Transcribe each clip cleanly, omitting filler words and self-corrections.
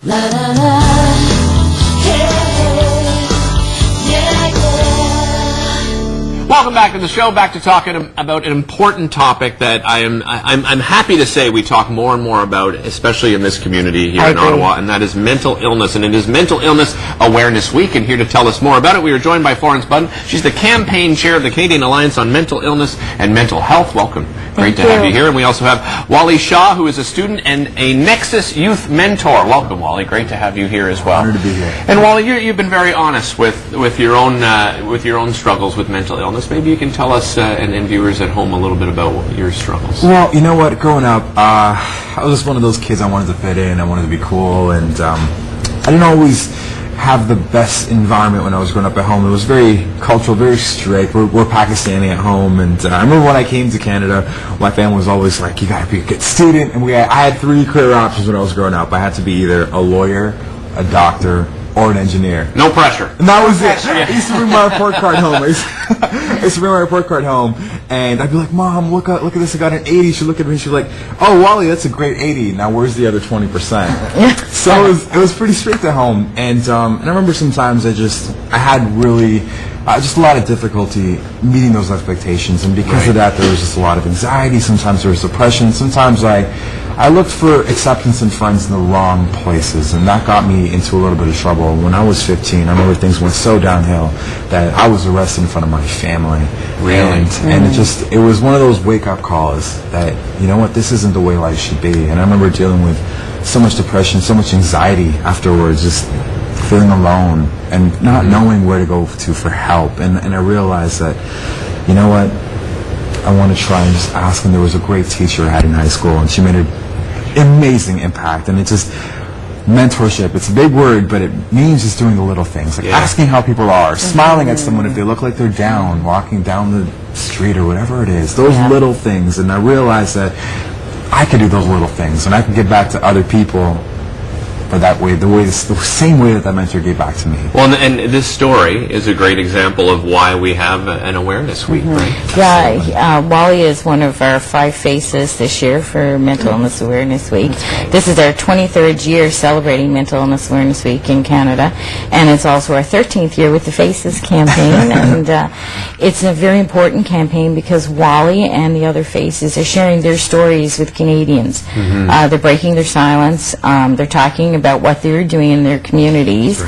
La la la, yeah, yeah, yeah. Welcome back to the show. Back to talking about an important topic that I'm happy to say we talk more and more about, especially in this community here in Ottawa, and that is mental illness. And it is Mental Illness Awareness Week. And here to tell us more about it, we are joined by Florence Budden. She's the campaign chair of the Canadian Alliance on Mental Illness and Mental Health. Welcome. Great to have you here. And we also have Wally Shaw, who is a student and a Nexus Youth Mentor. Welcome, Wally. Great to have you here as well. Honored to be here. And Wally, you've been very honest with your own struggles with mental illness. Maybe you can tell us and viewers at home a little bit about your struggles. Well, you know what? Growing up, I was just one of those kids. I wanted to fit in. I wanted to be cool, and I didn't always have the best environment when I was growing up at home. It was very cultural, very strict. We're Pakistani at home, and I remember when I came to Canada, my family was always like, "You got to be a good student." And I had three career options when I was growing up. I had to be either a lawyer, a doctor, or an engineer. No pressure. And that was it. I used to bring my report card home. I used to bring my report card home, and I'd be like, "Mom, look at this. I got an 80." She'd look at me and she'd be like, "Oh, Wally, that's a great 80. Now where's the other 20%?" So it was pretty strict at home, and I remember sometimes I had really just a lot of difficulty meeting those expectations, and because of that, there was just a lot of anxiety. Sometimes there was depression. Sometimes I looked for acceptance and friends in the wrong places, and that got me into a little bit of trouble. When I was 15, I remember things went so downhill that I was arrested in front of my family. Really? And it was one of those wake-up calls that, you know what, this isn't the way life should be. And I remember dealing with so much depression, so much anxiety afterwards, just feeling alone and not knowing where to go to for help. And I realized that, you know what, I want to try and just ask. And there was a great teacher I had in high school, and she made an amazing impact. And it's just mentorship. It's a big word, but it means just doing the little things, like asking how people are, smiling at someone if they look like they're down, walking down the street or whatever it is. Those little things. And I realized that I could do those little things, and I could give back to other people for that way, the same way that mentor gave back to me. Well, and this story is a great example of why we have an awareness week, right? Yeah, Wally is one of our 5 faces this year for Mental Illness Awareness Week. This is our 23rd year celebrating Mental Illness Awareness Week in Canada, and it's also our 13th year with the Faces campaign. And it's a very important campaign because Wally and the other faces are sharing their stories with Canadians. They're breaking their silence. They're talking about what they're doing in their communities.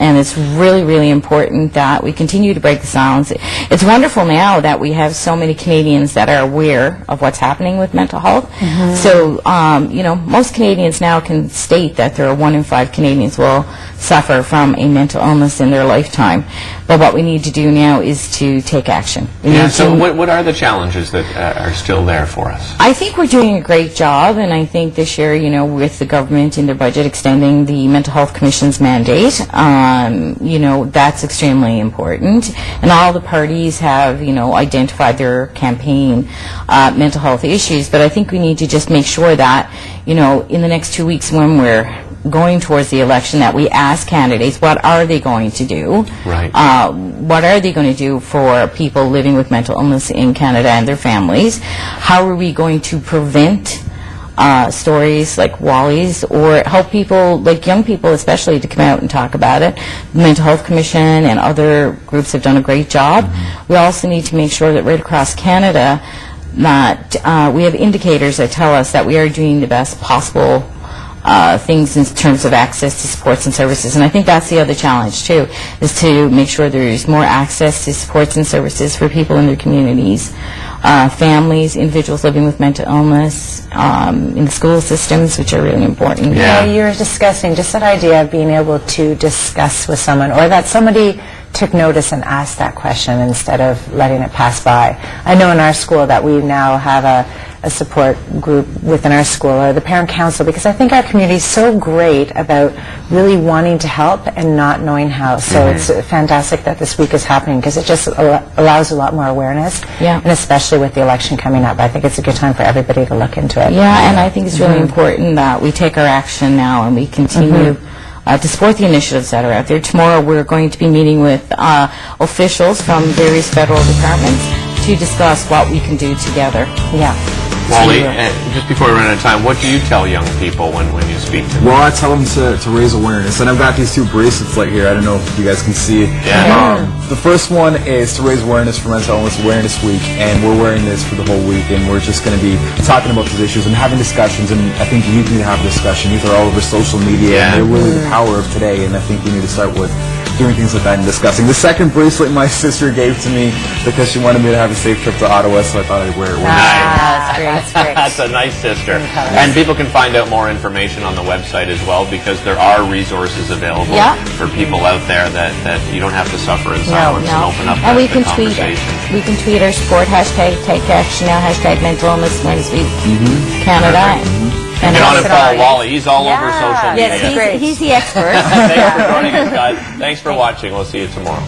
And it's really, really important that we continue to break the silence. It's wonderful now that we have so many Canadians that are aware of what's happening with mental health. So, most Canadians now can state that there are 1 in 5 Canadians will suffer from a mental illness in their lifetime. But what we need to do now is to take action. So what are the challenges that are still there for us? I think we're doing a great job, and I think this year, with the government in their budget extending the Mental Health Commission's mandate, that's extremely important. And all the parties have, identified their campaign mental health issues. But I think we need to just make sure that, in the next 2 weeks when we're going towards the election, that we ask candidates, what are they going to do? Right. What are they going to do for people living with mental illness in Canada and their families? How are we going to prevent stories like Wally's, or help people, like young people especially, to come out and talk about it? The Mental Health Commission and other groups have done a great job. We also need to make sure that right across Canada that we have indicators that tell us that we are doing the best possible things in terms of access to supports and services. And I think that's the other challenge too, is to make sure there's more access to supports and services for people in their communities, families, individuals living with mental illness, in the school systems, which are really important. Yeah, you were discussing just that idea of being able to discuss with someone, or that somebody took notice and asked that question instead of letting it pass by. I know in our school that we now have a support group within our school, or the parent council, because I think our community is so great about really wanting to help and not knowing how. So it's fantastic that this week is happening, because it just allows a lot more awareness, and especially with the election coming up, I think it's a good time for everybody to look into it. Yeah, and I think it's really important that we take our action now and we continue to support the initiatives that are out there. Tomorrow we're going to be meeting with officials from various federal departments to discuss what we can do together. Yeah. Wally, just before we run out of time, what do you tell young people when you speak to them? Well, I tell them to raise awareness, and I've got these two bracelets right here. I don't know if you guys can see. Yeah. The first one is to raise awareness for Mental Illness Awareness Week, and we're wearing this for the whole week, and we're just going to be talking about these issues and having discussions, and I think youth need to have a discussion. Youth are all over social media, and they're really the power of today, and I think we need to start with doing things like that and discussing. The second bracelet my sister gave to me because she wanted me to have a safe trip to Ottawa, so I thought I'd wear it. That's great. That's a nice sister. And people can find out more information on the website as well, because there are resources available for people out there that you don't have to suffer in silence and open up And we the can tweet it. conversation. We can tweet our support, hashtag Take Action Now, hashtag Mental Illness Wednesday Canada. And Get on and follow Wally. He's all over social media. Yes, he's the expert. Thanks for joining us, guys. Thanks for watching. We'll see you tomorrow.